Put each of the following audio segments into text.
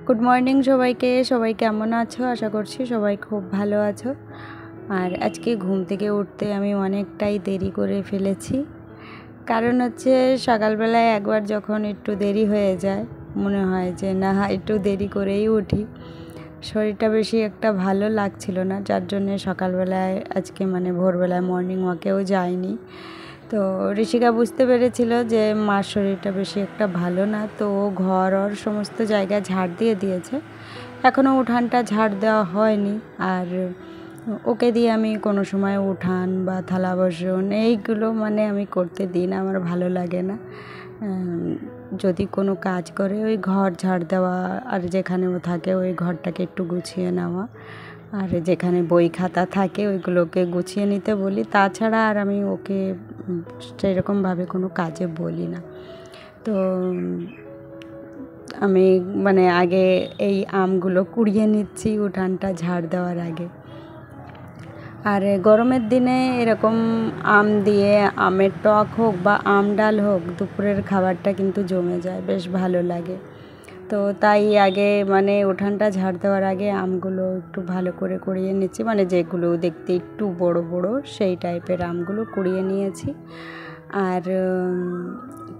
Good morning সবাইকে সবাই কেমন আছো? আশা করছি সবাই খুব ভালো আছো। আর আজকে ঘুম থেকে উঠতে আমি অনেকটাই দেরি করে ফেলেছি। কারণ হচ্ছে সকালবেলায় একবার যখন একটু দেরি হয়ে যায় মনে হয় যে না একটু দেরি করেই উঠি। শরীরটা বেশি একটা ভালো লাগছিল না, যার জন্য সকালবেলায় আজকে ভোরবেলায় মর্নিং ওয়াকেও যাইনি। তো ঋষিকা বুঝতে পেরেছিল যে মার শরীরটা বেশি একটা ভালো না, তো ও ঘর ওর সমস্ত জায়গা ঝাড় দিয়ে দিয়েছে। এখনও উঠানটা ঝাড় দেওয়া হয়নি। আর ওকে দিয়ে আমি কোনো সময় উঠান বা থালা বাসন এইগুলো আমি করতে দিই না, আমার ভালো লাগে না। যদি কোনো কাজ করে ওই ঘর ঝাড় দেওয়া, আর যেখানে ও থাকে ওই ঘরটাকে একটু গুছিয়ে নেওয়া, আর যেখানে বই খাতা থাকে ওইগুলোকে গুছিয়ে নিতে বলি। তাছাড়া আর আমি ওকে সেরকমভাবে কোনো কাজে বলি না। তো আমি আগে এই আমগুলো কুড়িয়ে নিচ্ছি উঠানটা ঝাড় দেওয়ার আগে। আর গরমের দিনে এরকম আম দিয়ে আমের টক হোক বা আম ডাল হোক, দুপুরের খাবারটা কিন্তু জমে যায়, বেশ ভালো লাগে। তো তাই আগে উঠানটা ঝাড় দেওয়ার আগে আমগুলো একটু ভালো করে কুড়িয়ে নিচ্ছি, যেগুলো দেখতে একটু বড় বড় সেই টাইপের আমগুলো কুড়িয়ে নিয়েছি। আর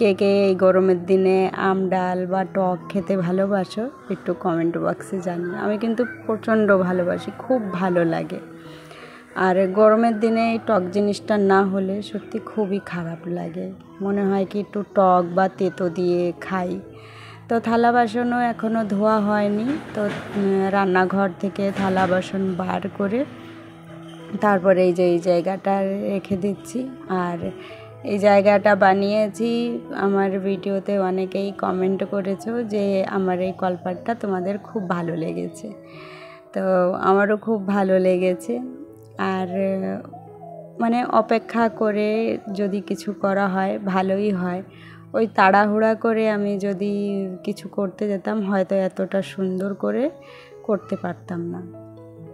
কে কে এই গরমের দিনে আম ডাল বা টক খেতে ভালোবাসো একটু কমেন্ট বক্সে জানিও। আমি কিন্তু প্রচণ্ড ভালোবাসি, খুব ভালো লাগে। আর গরমের দিনে এই টক জিনিসটা না হলে সত্যি খুবই খারাপ লাগে, মনে হয় কি একটু টক বা তেতো দিয়ে খাই। তো থালা বাসনও এখনও ধোয়া হয়নি, তো রান্নাঘর থেকে থালা বাসন বার করে তারপরে এই জায়গাটা রেখে দিচ্ছি। আর এই জায়গাটা বানিয়েছি, আমার ভিডিওতে অনেকেই কমেন্ট করেছো যে আমার এই কলপাটটা তোমাদের খুব ভালো লেগেছে। তো আমারও খুব ভালো লেগেছে। আর অপেক্ষা করে যদি কিছু করা হয় ভালোই হয়। ওই তাড়াহুড়া করে আমি যদি কিছু করতে যেতাম হয়তো এতটা সুন্দর করে করতে পারতাম না।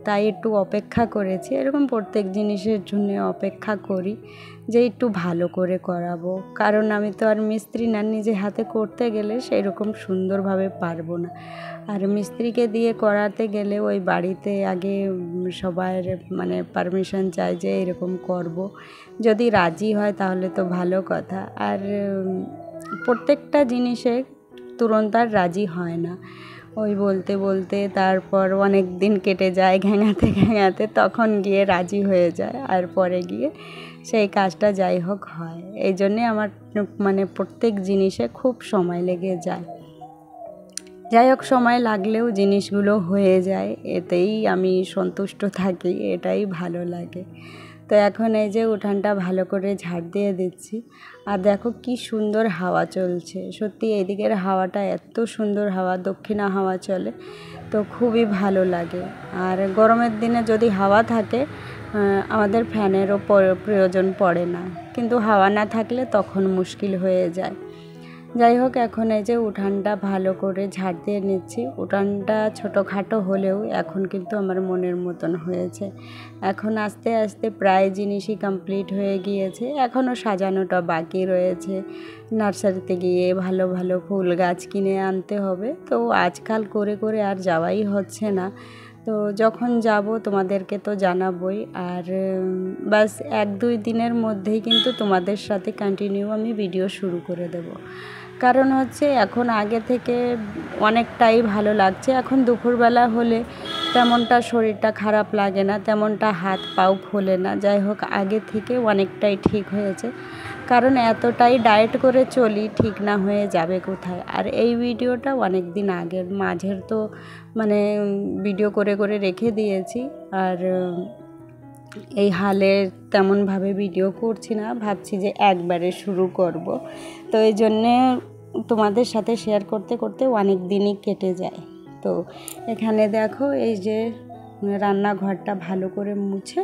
তাই একটু অপেক্ষা করেছি। এরকম প্রত্যেক জিনিসের জন্য অপেক্ষা করি যে একটু ভালো করে করাবো, কারণ আমি তো আর মিস্ত্রি না, নিজে হাতে করতে গেলে সেই রকম সুন্দরভাবে পারবো না। আর মিস্ত্রিকে দিয়ে করাতে গেলে ওই বাড়িতে আগে সবার পারমিশন চাই যে এরকম করব। যদি রাজি হয় তাহলে তো ভালো কথা। আর প্রত্যেকটা জিনিসে তুরন্ত আর রাজি হয় না, ওই বলতে বলতে তারপর অনেক দিন কেটে যায়, ঘ্যাঙাতে তখন গিয়ে রাজি হয়ে যায়, আর পরে গিয়ে সেই কাজটা যাই হোক হয়। এই জন্যে আমার প্রত্যেক জিনিসে খুব সময় লেগে যায়। যাই হোক, সময় লাগলেও জিনিসগুলো হয়ে যায়, এতেই আমি সন্তুষ্ট থাকি, এটাই ভালো লাগে। তো এখন এই যে উঠানটা ভালো করে ঝাড় দিয়ে দিচ্ছি। আর দেখো কি সুন্দর হাওয়া চলছে, সত্যি এদিকের হাওয়াটা এত সুন্দর হাওয়া, দক্ষিণা হাওয়া চলে, তো খুবই ভালো লাগে। আর গরমের দিনে যদি হাওয়া থাকে আমাদের ফ্যানেরও প্রয়োজন পড়ে না, কিন্তু হাওয়া না থাকলে তখন মুশকিল হয়ে যায়। যাই হোক, এখন এই যে উঠানটা ভালো করে ঝাড় দিয়ে নিচ্ছি। উঠানটা ছোটোখাটো হলেও এখন কিন্তু আমার মনের মতন হয়েছে। এখন আস্তে আস্তে প্রায় জিনিসই কমপ্লিট হয়ে গিয়েছে, এখনও সাজানোটা বাকি রয়েছে। নার্সারিতে গিয়ে ভালো ভালো ফুল গাছ কিনে আনতে হবে, তো আজকাল করে করে আর যাওয়াই হচ্ছে না। তো যখন যাব তোমাদেরকে তো জানাবই। আর বাস 1-2 দিনের মধ্যেই কিন্তু তোমাদের সাথে কন্টিনিউ আমি ভিডিও শুরু করে দেব। কারণ হচ্ছে এখন আগে থেকে অনেকটাই ভালো লাগছে। এখন দুপুরবেলা হলে তেমনটা শরীরটা খারাপ লাগে না, তেমনটা হাত পাও ফোলে না। যাই হোক, আগে থেকে অনেকটাই ঠিক হয়েছে, কারণ এতটাই ডায়েট করে চলি, ঠিক না হয়ে যাবে কোথায়। আর এই ভিডিওটা অনেক দিন আগের, মাঝের তো ভিডিও করে করে রেখে দিয়েছি। আর এই হালে তেমনভাবে ভিডিও করছি না, ভাবছি যে একবারে শুরু করব। তো এই জন্যে তোমাদের সাথে শেয়ার করতে করতে অনেক দিনই কেটে যায়। তো এখানে দেখো এই যে রান্নাঘরটা ভালো করে মুছে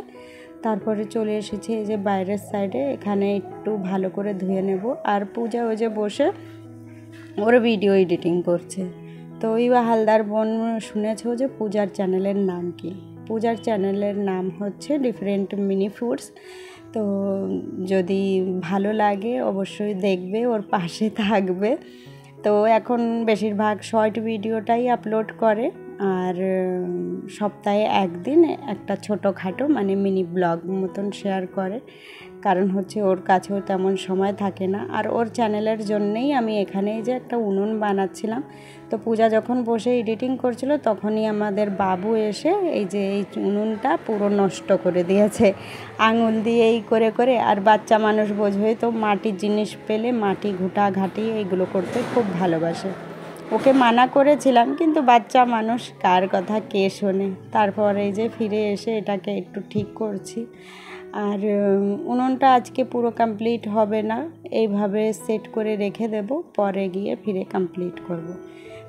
তারপরে চলে এসেছি এই যে বাইরের সাইডে, এখানে একটু ভালো করে ধুয়ে নেব। আর পূজা ওই যে বসে ওর ভিডিও এডিটিং করছে। তো ওই হালদার বোন শুনেছো যে পূজার চ্যানেলের নাম কি? পূজার চ্যানেলের নাম হচ্ছে ডিফারেন্ট মিনি ফুডস। তো যদি ভালো লাগে অবশ্যই দেখবে, ওর পাশে থাকবে। তো এখন বেশিরভাগ শর্ট ভিডিওটাই আপলোড করে, আর সপ্তাহে একদিন একটা ছোটোখাটো মানে মিনি ব্লগ মতন শেয়ার করে। কারণ হচ্ছে ওর কাছেও তেমন সময় থাকে না, আর ওর চ্যানেলের জন্যেই আমি এখানেই যে একটা উনুন বানাচ্ছিলাম। তো পূজা যখন বসে এডিটিং করছিল তখনই আমাদের বাবু এসে এই যে এই উনুনটা পুরো নষ্ট করে দিয়েছে আঙুল দিয়ে এই করে করে। আর বাচ্চা মানুষ বোঝোই তো, মাটির জিনিস পেলে মাটি ঘুটাঘাটি এইগুলো করতে খুব ভালোবাসে। ওকে মানা করেছিলাম, কিন্তু বাচ্চা মানুষ কার কথা কে শোনে। তারপরে এই যে ফিরে এসে এটাকে একটু ঠিক করছি। আর উনুনটা আজকে পুরো কমপ্লিট হবে না, এইভাবে সেট করে রেখে দেব, পরে গিয়ে ফিরে কমপ্লিট করব।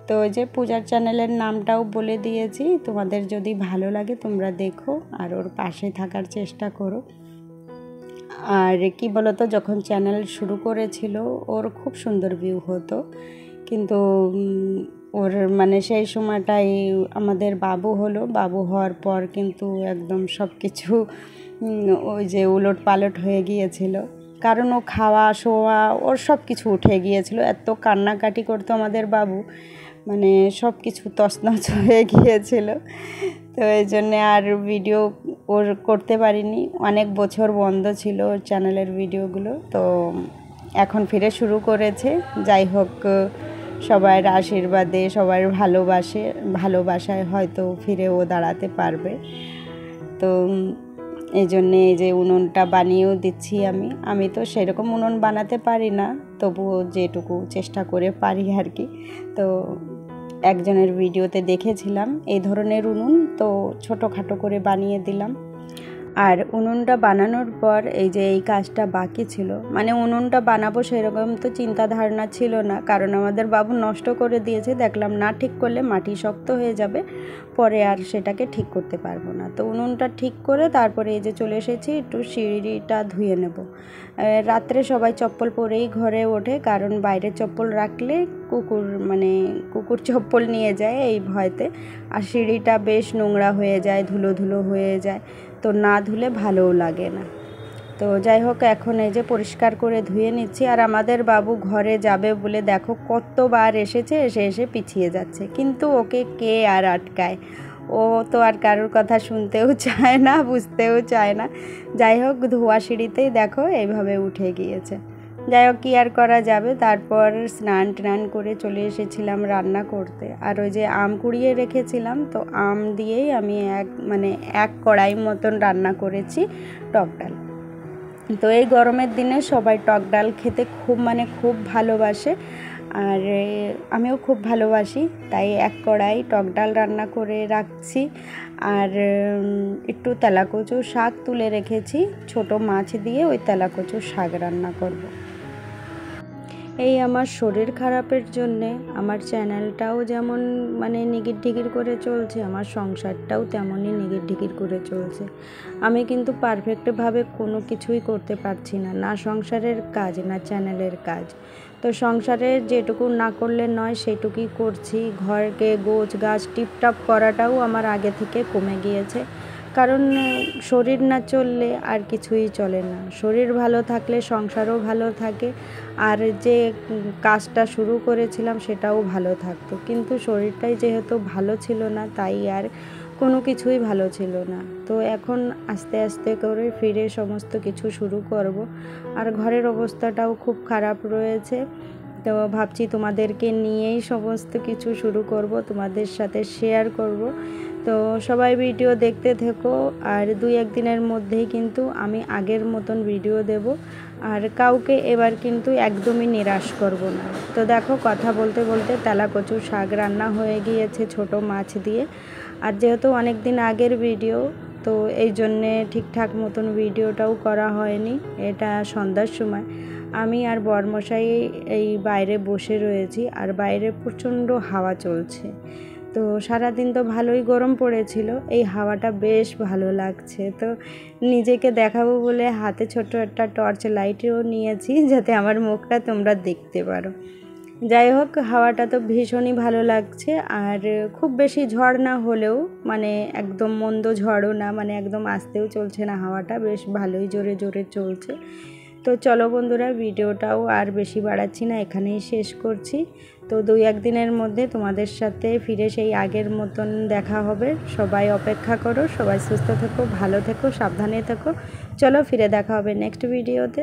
তো ওই যে পূজার চ্যানেলের নামটাও বলে দিয়েছি, তোমাদের যদি ভালো লাগে তোমরা দেখো আর ওর পাশে থাকার চেষ্টা করো। আর কি বলো তো, যখন চ্যানেল শুরু করেছিল ওর খুব সুন্দর ভিউ হতো, কিন্তু ওর মানে সেই সময়টাই আমাদের বাবু হলো। বাবু হওয়ার পর কিন্তু একদম সব কিছু ওই যে উলট পালট হয়ে গিয়েছিল। কারণ ও খাওয়া শোয়া ওর সব কিছু উঠে গিয়েছিল, এত কান্নাকাটি করতো আমাদের বাবু, মানে সব কিছু তছনছ হয়ে গিয়েছিল। তো এই জন্যে আর ভিডিও ওর করতে পারিনি, অনেক বছর বন্ধ ছিল ওর চ্যানেলের ভিডিওগুলো। তো এখন ফিরে শুরু করেছে। যাই হোক, সবার আশীর্বাদে সবার ভালোবাসায় হয়তো ফিরে ও দাঁড়াতে পারবে। তো এই জন্যে এই যে উনুনটা বানিয়েও দিচ্ছি আমি তো সেরকম উনুন বানাতে পারি না, তবুও যেটুকু চেষ্টা করে পারি আর কি। তো একজনের ভিডিওতে দেখেছিলাম এই ধরনের উনুন, তো ছোটোখাটো করে বানিয়ে দিলাম। আর উনুনটা বানানোর পর এই যে এই কাজটা বাকি ছিল, মানে উনুনটা বানাবো সেরকম তো চিন্তা ধারণা ছিল না, কারণ আমাদের বাবু নষ্ট করে দিয়েছে। দেখলাম না ঠিক করলে মাটি শক্ত হয়ে যাবে, পরে আর সেটাকে ঠিক করতে পারবো না। তো উনুনটা ঠিক করে তারপরে এই যে চলে এসেছি, একটু সিঁড়িটা ধুয়ে নেব। রাত্রে সবাই চপ্পল পরেই ঘরে ওঠে, কারণ বাইরে চপ্পল রাখলে কুকুর চপ্পল নিয়ে যায় এই ভয়তে, আর সিঁড়িটা বেশ নোংরা হয়ে যায়, ধুলো ধুলো হয়ে যায়, তো না ধুলে ভালোও লাগে না। তো যাই হোক, এখন এই যে পরিষ্কার করে ধুয়ে নিচ্ছি। আর আমাদের বাবু ঘরে যাবে বলে দেখো কতবার এসে এসে পিছিয়ে যাচ্ছে, কিন্তু ওকে কে আর আটকায়, ও তো আর কারোর কথা শুনতেও চায় না, বুঝতেও চায় না। যাই হোক, ধোয়া সিঁড়িতেই দেখো এইভাবে উঠে গিয়েছে। যাই হোক, কী আর করা যাবে। তারপর স্নান করে চলে এসেছিলাম রান্না করতে। আর ওই যে আম কুড়িয়ে রেখেছিলাম, তো আম দিয়েই আমি এক কড়াই মতন রান্না করেছি টক ডাল। তো এই গরমের দিনে সবাই টক ডাল খেতে খুব ভালোবাসে, আর আমিও খুব ভালোবাসি, তাই এক কড়াই টক ডাল রান্না করে রাখছি। আর একটু তেলাকচু শাক তুলে রেখেছি, ছোট মাছ দিয়ে ওই তেলাকচু শাক রান্না করব। এই আমার শরীর খারাপের জন্যে আমার চ্যানেলটাও যেমন নিগির ঢিগির করে চলছে, আমার সংসারটাও তেমনই নিগির ঢিগির করে চলছে। আমি কিন্তু পারফেক্টভাবে কোনো কিছুই করতে পারছি না, না সংসারের কাজ না চ্যানেলের কাজ। তো সংসারে যেটুকু না করলে নয় সেটুকুই করছি। ঘরকে গোছ গাছ টিপটাপ করাটাও আমার আগে থেকে কমে গিয়েছে, কারণ শরীর না চললে আর কিছুই চলে না। শরীর ভালো থাকলে সংসারও ভালো থাকে, আর যে কাজটা শুরু করেছিলাম সেটাও ভালো থাকতো। কিন্তু শরীরটাই যেহেতু ভালো ছিল না, তাই আর কোনো কিছুই ভালো ছিল না। তো এখন আস্তে আস্তে করে ফিরে সমস্ত কিছু শুরু করব। আর ঘরের অবস্থাটাও খুব খারাপ রয়েছে, তো ভাবছি তোমাদেরকে নিয়েই সমস্ত কিছু শুরু করব, তোমাদের সাথে শেয়ার করব। তো সবাই ভিডিও দেখতে থেকো, আর 2-1 দিনের মধ্যেই কিন্তু আমি আগের মতন ভিডিও দেব, আর কাউকে এবার কিন্তু একদমই নিরাশ করব না। তো দেখো, কথা বলতে বলতে তেলাকচু শাক রান্না হয়ে গিয়েছে ছোট মাছ দিয়ে। আর যেহেতু অনেক দিন আগের ভিডিও, তো এই জন্যে ঠিকঠাক মতন ভিডিওটাও করা হয়নি। এটা সন্ধ্যার সময় আমি আর বরমশাই এই বাইরে বসে রয়েছি, আর বাইরে প্রচণ্ড হাওয়া চলছে। তো সারাদিন তো ভালোই গরম পড়েছিল, এই হাওয়াটা বেশ ভালো লাগছে। তো নিজেকে দেখাবো বলে হাতে ছোট একটা টর্চ লাইটও নিয়েছি, যাতে আমার মুখটা তোমরা দেখতে পারো। যাই হোক, হাওয়াটা তো ভীষণই ভালো লাগছে। আর খুব বেশি ঝড় না হলেও একদম মন্দ ঝড়ও না, একদম আস্তেও চলছে না, হাওয়াটা বেশ ভালোই জোরে জোরে চলছে। তো তো চলো বন্ধুরা, ভিডিওটাও আর বেশি বাড়াচ্ছি না, এখানেই শেষ করছি। তো 2-1 দিনের মধ্যে তোমাদের সাথে ফিরে সেই আগের মতন দেখা হবে। সবাই অপেক্ষা করো, সবাই সুস্থ থেকো, ভালো থেকো, সাবধানে থেকো। চলো ফিরে দেখা হবে নেক্সট ভিডিওতে।